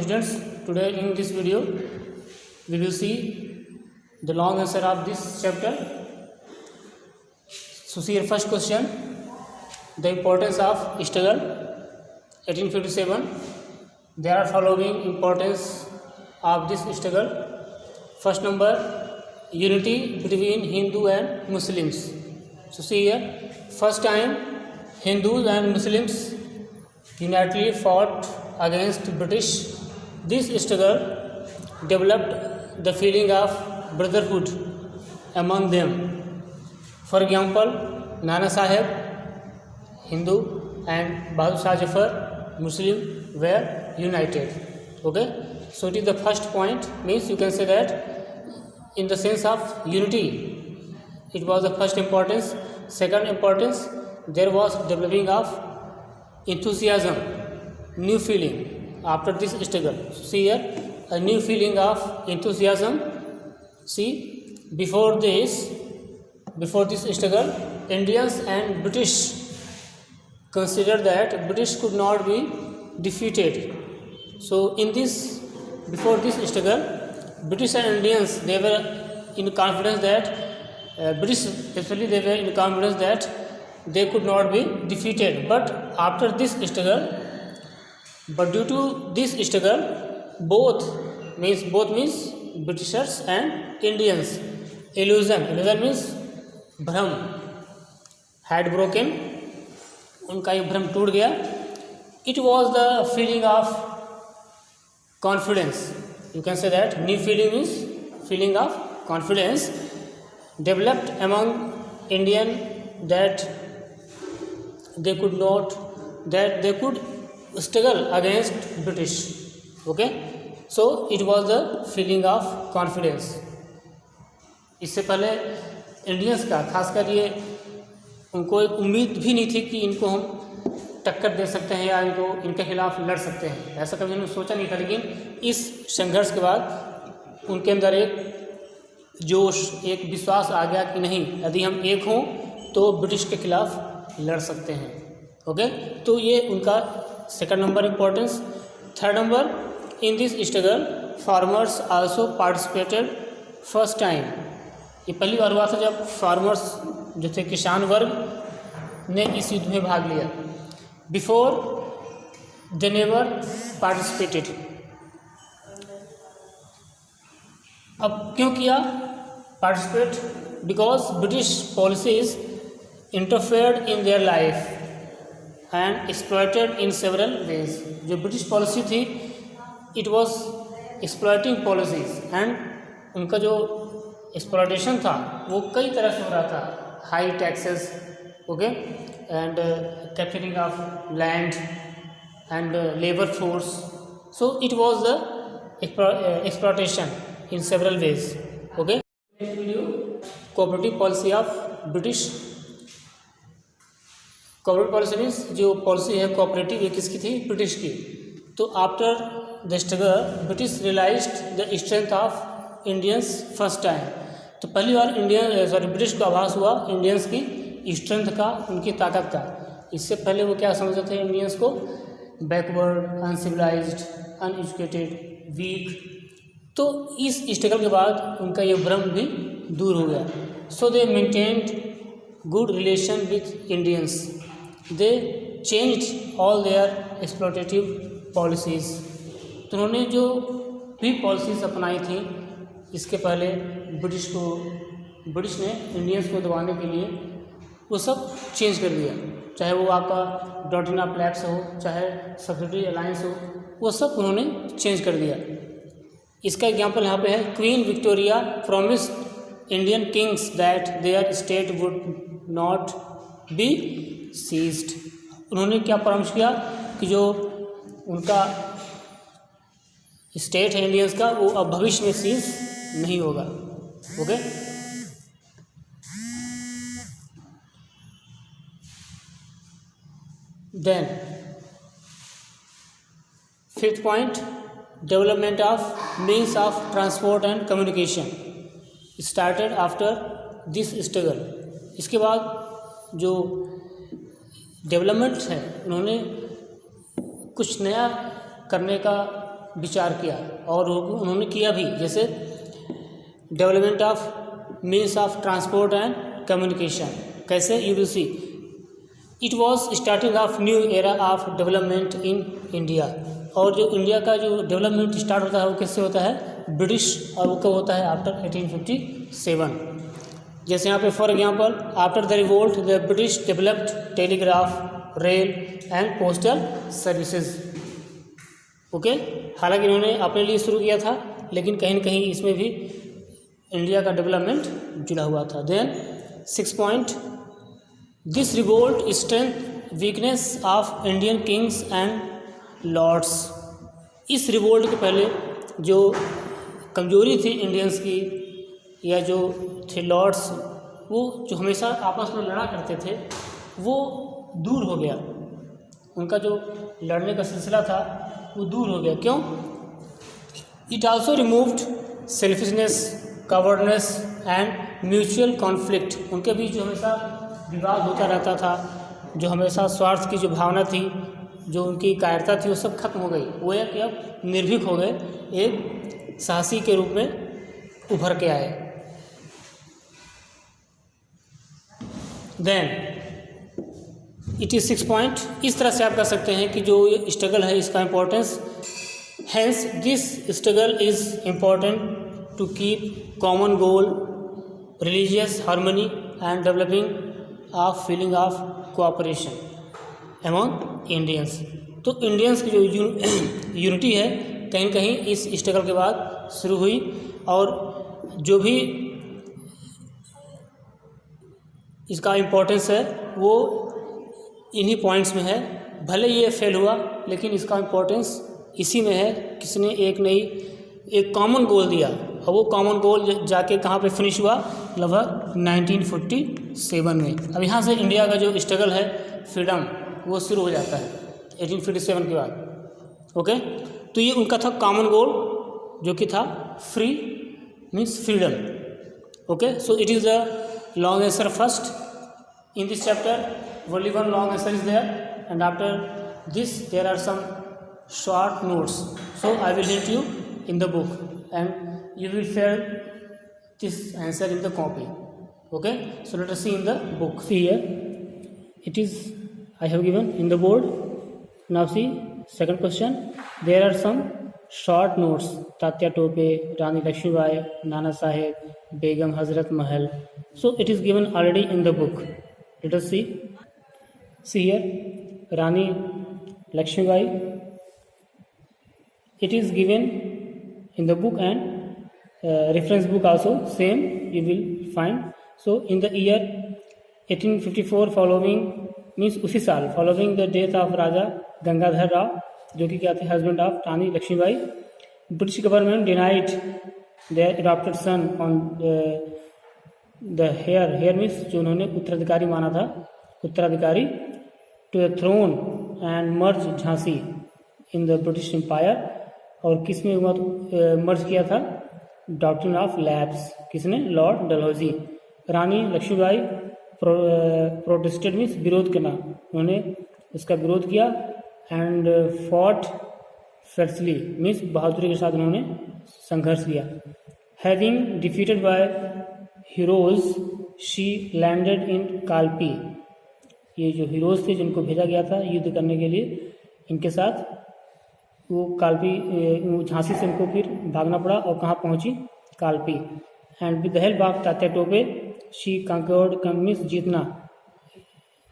students, today in this video we will see the long answer of this chapter. So see your first question, the importance of struggle. 1857, there are following importance of this struggle. First number, unity between Hindu and Muslims. So see here, first time Hindus and Muslims unitedly fought against British. This struggle developed the feeling of brotherhood among them. For example, Nana Sahib, Hindu, and Bahadur Shah Zafar, Muslim, were united. Okay, so it is the first point, means you can say that in the sense of unity, it was the first importance. Second importance, there was developing of enthusiasm, new feeling after this struggle. So see here, a new feeling of enthusiasm. See, before this struggle, Indians and British considered that British could not be defeated. So in this, before this struggle, British and Indians, they were in confidence that British especially, they were in confidence that they could not be defeated. But after this struggle, but due to this struggle, both means Britishers and Indians, illusion means भ्रम had broken, उनका ये भ्रम टूट गया. It was the feeling of confidence. You can say that new feeling is feeling of confidence developed among Indian that they could struggle against British. Okay, so it was the feeling of confidence. इससे पहले Indians का खासकर ये उनको एक उम्मीद भी नहीं थी कि इनको हम टक्कर दे सकते हैं या इनके खिलाफ लड़ सकते हैं, ऐसा कभी उन्होंने सोचा नहीं था. लेकिन इस संघर्ष के बाद उनके अंदर एक जोश, एक विश्वास आ गया कि नहीं, यदि हम एक हों तो ब्रिटिश के खिलाफ लड़ सकते हैं. ओके, तो ये उनका second number importance. Third number, in this struggle farmers also participated first time. ये पहली बार हुआ था जब फार्मर्स जो थे, किसान वर्ग, ने इस युद्ध में भाग लिया. Before they never participated. अब क्यों किया participate? Because British policies interfered in their life and exploited in several ways. जो ब्रिटिश पॉलिसी थी, it was exploiting policies, and उनका जो एक्सप्लॉयटेशन था वो कई तरह से हो रहा था. High taxes, okay, and capturing of land and labour force. So it was the exploitation in several ways. Okay, next video, cooperative policy of British. cooperative policy means जो पॉलिसी है कोऑपरेटिव, ये किसकी थी? ब्रिटिश की. तो after the struggle British realised the strength of Indians first time. तो पहली बार British को आभास हुआ इंडियंस की स्ट्रेंथ का, उनकी ताकत का. इससे पहले वो क्या समझते थे इंडियंस को? Backward, uncivilised, uneducated, weak. तो इस स्ट्रगल के बाद उनका ये भ्रम भी दूर हो गया. So they maintained good relation with Indians. They changed all their exploitative policies. तो उन्होंने जो भी पॉलिसीज़ अपनाई थी इसके पहले, ब्रिटिश ने इंडियंस को दबाने के लिए वो सब चेंज कर दिया. चाहे वो आपका डॉक्ट्रिन ऑफ लैप्स हो, चाहे सब्सिडी अलायंस हो, वो सब उन्होंने चेंज कर दिया. इसका एग्जाम्पल यहाँ पे है. Queen Victoria promised Indian kings that their state would not be seized. उन्होंने क्या प्रॉमिस किया कि जो उनका स्टेट है इंडियंस का, वो अब भविष्य में सीज नहीं होगा. Okay, then fifth point, development of means of transport and communication started after this struggle. इसके बाद जो डेवलपमेंट है, उन्होंने कुछ नया करने का विचार किया और उन्होंने किया भी, जैसे development of means of transport and communication. कैसे? You will see it was starting of new era of development in India. और जो इंडिया का जो डेवलपमेंट स्टार्ट होता है वो किससे होता है? ब्रिटिश, और वो कब होता है? आफ्टर 1857। जैसे यहाँ पे for example, after the revolt the British developed telegraph, rail and postal services. Okay, हालांकि इन्होंने अपने लिए शुरू किया था, लेकिन कहीं न कहीं इसमें भी इंडिया का डेवलपमेंट जुड़ा हुआ था। Then 6 point, this revolt strength weakness of Indian kings and lords. इस रिवोल्ट के पहले जो कमजोरी थी इंडियंस की, या जो थे लॉर्ड्स, वो जो हमेशा आपस में लड़ा करते थे, वो दूर हो गया। उनका जो लड़ने का सिलसिला था वो दूर हो गया। क्यों? It also removed selfishness, cowardness and mutual conflict. उनके बीच जो हमेशा विवाद होता रहता था, जो हमेशा स्वार्थ की जो भावना थी, जो उनकी कायरता थी, वो सब खत्म हो गई। वो एक अब निर्भीक हो गए, एक साहसी के रूप में उभर के आए। Then it is 6 point. इस तरह से आप कह सकते हैं कि जो ये स्ट्रगल है इसका importance, hence this struggle is important to keep common goal, religious harmony and developing of feeling of cooperation among Indians. तो इंडियंस की जो यूनिटी है कहीं न कहीं इस स्ट्रगल के बाद शुरू हुई, और जो भी इसका इम्पोर्टेंस है वो इन्हीं पॉइंट्स में है। भले ये फेल हुआ, लेकिन इसका इम्पोर्टेंस इसी में है। किसने एक कॉमन गोल दिया, और वो कॉमन गोल जाके कहाँ पे फिनिश हुआ? लगभग 1947 में। अब यहाँ से इंडिया का जो स्ट्रगल है फ्रीडम, वो शुरू हो जाता है 1857 के बाद। ओके, तो ये उनका था कॉमन गोल, जो कि था free means freedom. Okay, so it is the long answer first in this chapter. Only one long answer is there, and after this there are some short notes, so I will hint you in the book and you will fill this answer in the copy. Okay, so let us see in the book. See here, it is I have given in the board. Now see second question. There are some short notes: Tatya Tope, Rani Lakshmibai, Nana Saheb, Begum Hazrat Mahal. So it is given already in the book. Let us see. See here, Rani Lakshmibai. It is given in the book, and reference book also same you will find. So in the year 1854 following means उसी साल following the death of Raja Gangadhar Rao, जो कि क्या थे husband of Rani Lakshmibai, British government denied their adopted son on the heir means जो उन्होंने उत्तराधिकारी माना था, उत्तराधिकारी to the throne and merge Jhansi in the British Empire। और किस में मर्ज किया था? Doctrine of labs. किसने? लॉर्ड डलहौजी। रानी लक्ष्मीबाई प्रोटेस्टेड मीन्स विरोध करना, उन्होंने उसका विरोध किया। एंड फॉट फेर्सली मीन्स बहादुरी के साथ उन्होंने संघर्ष किया। Having defeated by heroes she landed in Kalpi. ये जो हीरोज थे जिनको भेजा गया था युद्ध करने के लिए, इनके साथ वो कालपी झांसी से उनको फिर भागना पड़ा, और कहाँ पहुंची? Kalpi. And with the help of Tatya Tope she conquered means जीतना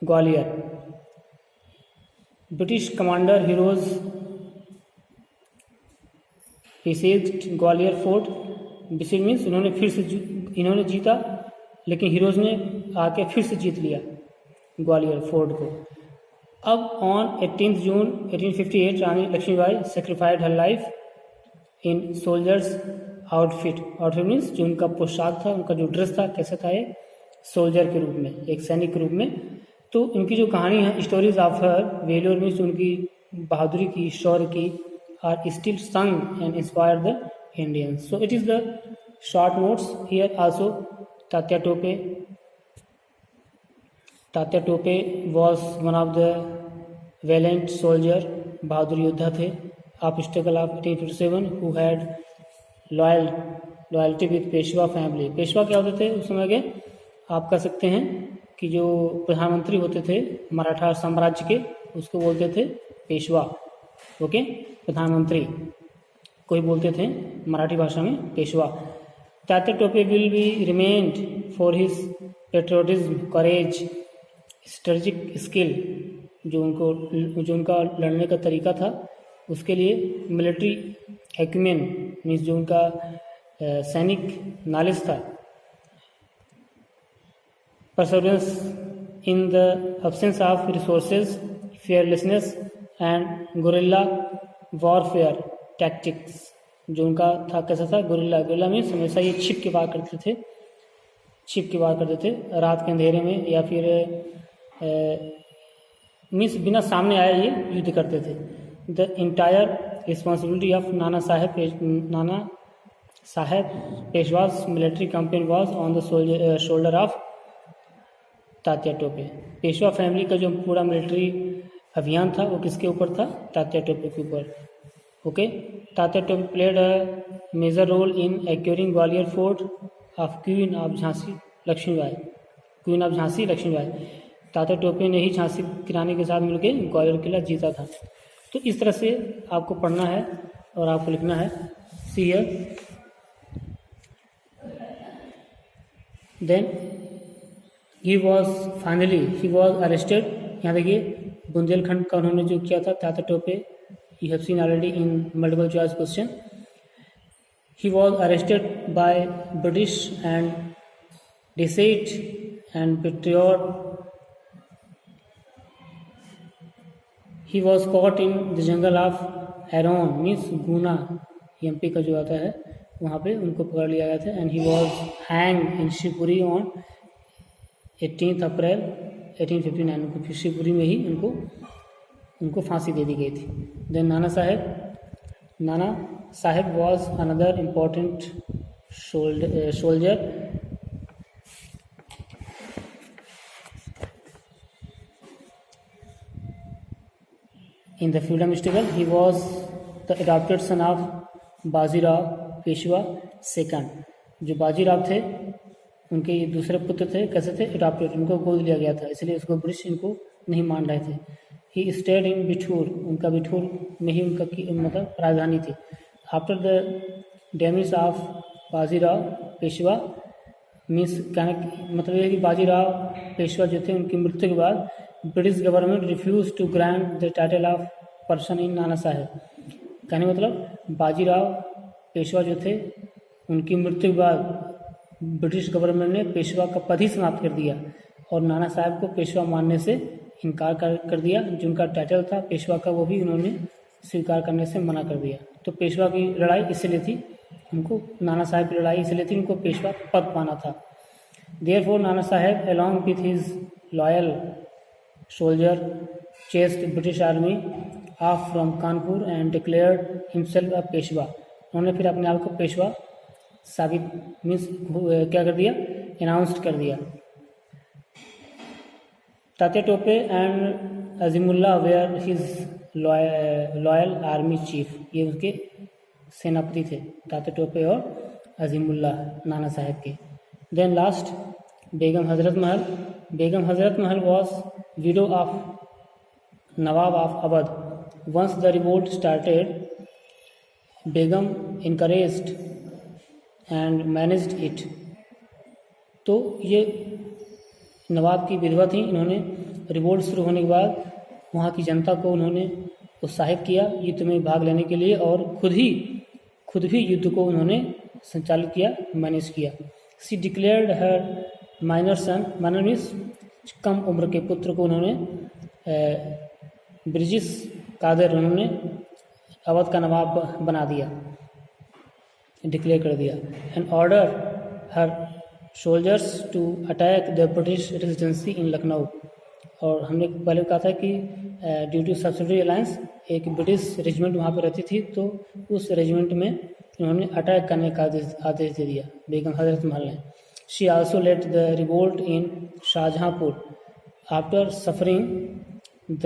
Gwalior. British commander Hugh Rose besieged Gwalior fort. Besiege means इन्होंने फिर से इन्होंने जीता, लेकिन हीरोज ने आके फिर से जीत लिया ग्वालियर फोर्ट को। अब on 18 June 1858 Rani Lakshmibai sacrificed her life in soldiers outfit. Outfit means जो उनका पोशाक था, उनका जो ड्रेस था, कैसे था? ये सोल्जर के रूप में, एक सैनिक के रूप में। तो इनकी जो कहानी है, stories of her valour means उनकी बहादुरी की, शौर्य की, are still sung and inspire the Indians. So it is the short notes here also. Tatya Tope was one of the valiant soldier, बहादुर योद्धा थे। of struggle of 1857 who had loyalty with Peshwa family. Peshwa क्या होते थे उस समय के, आप कह सकते हैं कि जो प्रधानमंत्री होते थे मराठा साम्राज्य के, उसको बोलते थे पेशवा। ओके, प्रधानमंत्री कोई बोलते थे मराठी भाषा में Peshwa. Tatya Tope will be remained for his patriotism, courage, strategic skill, जो उनका लड़ने का तरीका था, उसके लिए मिलिट्री एक्यूमेन मीन्स जो उनका सैनिक नॉलेज था, perseverance in the absence of resources, fearlessness and guerrilla warfare tactics, जो उनका था कैसा था, गुरिल्ला मीन्स हमेशा ये छिप के वार करते थे, रात के अंधेरे में, या फिर मीन्स बिना सामने आए ये युद्ध करते थे। The entire responsibility of Nana Saheb Peshwa's military campaign was on the shoulder of Tatya Tope. Peshwa family का जो पूरा मिलिट्री अभियान था वो किसके ऊपर था, तात्या टोपे के ऊपर। Okay, Tatya Tope played a major role in acquiring Gwalior fort of queen of Jhansi Lakshmibai. Tatya Tope ने ही झांसी की रानी के साथ मिलकर ग्वालियर किला जीता था। तो इस तरह से आपको पढ़ना है और आपको लिखना है। See here, then he was arrested. यहाँ देखिए बुंदेलखंड का उन्होंने जो किया था Tatya Tope, you have seen already in multiple choice question. He was arrested by British and deceit and patriot. He was caught in the jungle of Aron means Guna, MP का जो आता है वहाँ पे उनको पकड़ लिया गया था। And he was hang in Shivpuri on 18 अप्रैल 1859। शिवपुरी में ही उनको फांसी दे दी गई थी। Then Nana Saheb was another important soldier. In the freedom struggle, he was the adopted son of Bajirao Peshwa second. जो बाजीराव थे उनके ये दूसरे पुत्र थे, कैसे थे, अडॉप्टेड, उनको गोद लिया गया था, इसलिए उसको ब्रिटिश इनको नहीं मान रहे थे। ही स्टेड इन बिठूर, उनका बिठूर में ही उनका मतलब राजधानी थी। After the damage of Bajirao Peshwa means कहने मतलब ये है कि बाजीराव पेशवा जो थे उनकी मृत्यु के बाद British government refuse to grant the title of person in Nana Saheb. कहने मतलब बाजीराव पेशवा जो थे उनकी मृत्यु के बाद ब्रिटिश गवर्नमेंट ने पेशवा का पद ही समाप्त कर दिया और नाना साहब को पेशवा मानने से इनकार कर दिया। जिनका टाइटल था पेशवा का वो भी उन्होंने स्वीकार करने से मना कर दिया। तो पेशवा की लड़ाई इसलिए थी, उनको नाना साहब की लड़ाई इसलिए थी, उनको पेशवा पद पाना था। देयरफॉर नाना साहब along with his loyal soldier chased British army of from Kanpur and declared himself a Peshwa. उन्होंने फिर अपने आप को पेशवा साबित मीन्स क्या कर दिया, अनाउंस्ड कर दिया। Tatya Tope and Azimullah were his loyal army chief, ये उनके सेनापति थे तात्या टोपे और अजीमुल्ला नाना साहब के। Then last Begum Hazrat Mahal. Begum Hazrat Mahal was widow of Nawab of Awadh. Once the revolt started Begum encouraged and managed it. तो ये नवाब की विधवा थी, इन्होंने रिवोल्ट शुरू होने के बाद वहाँ की जनता को उन्होंने उत्साहित किया युद्ध में भाग लेने के लिए और खुद भी युद्ध को उन्होंने संचालित किया, मैनेज किया। सी डिक्लेयर्ड हर माइनर सन, माइनर मीन्स कम उम्र के पुत्र को उन्होंने ब्रिजिस कादर उन्होंने अवध का नवाब बना दिया, डिक्लेयर कर दिया। And order her soldiers to attack the British residency in Lucknow. और हमने पहले कहा था कि ड्यू टू सब्सिडरी अलायंस एक ब्रिटिश रेजिमेंट वहाँ पर रहती थी, तो उस रेजिमेंट में इन्होंने अटैक करने का आदेश दे दिया बेगम हजरत महल ने। She also led the revolt in Shahjahanpur. After suffering the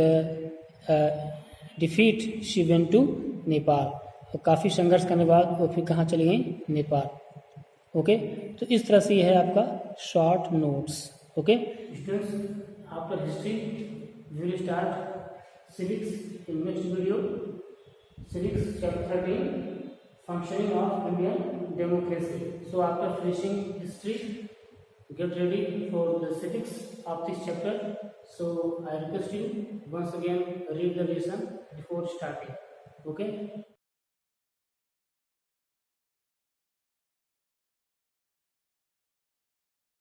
defeat she went to Nepal. तो काफ़ी संघर्ष करने के बाद वो फिर कहाँ चली गई? नेपाल। ओके, तो इस तरह से यह है आपका short notes. Okay students, after history we will start civics in next video. Civics chapter 13 functioning of Indian democracy. So after finishing history, get ready for the civics of this chapter. So I request you once again read the lesson before starting. Okay.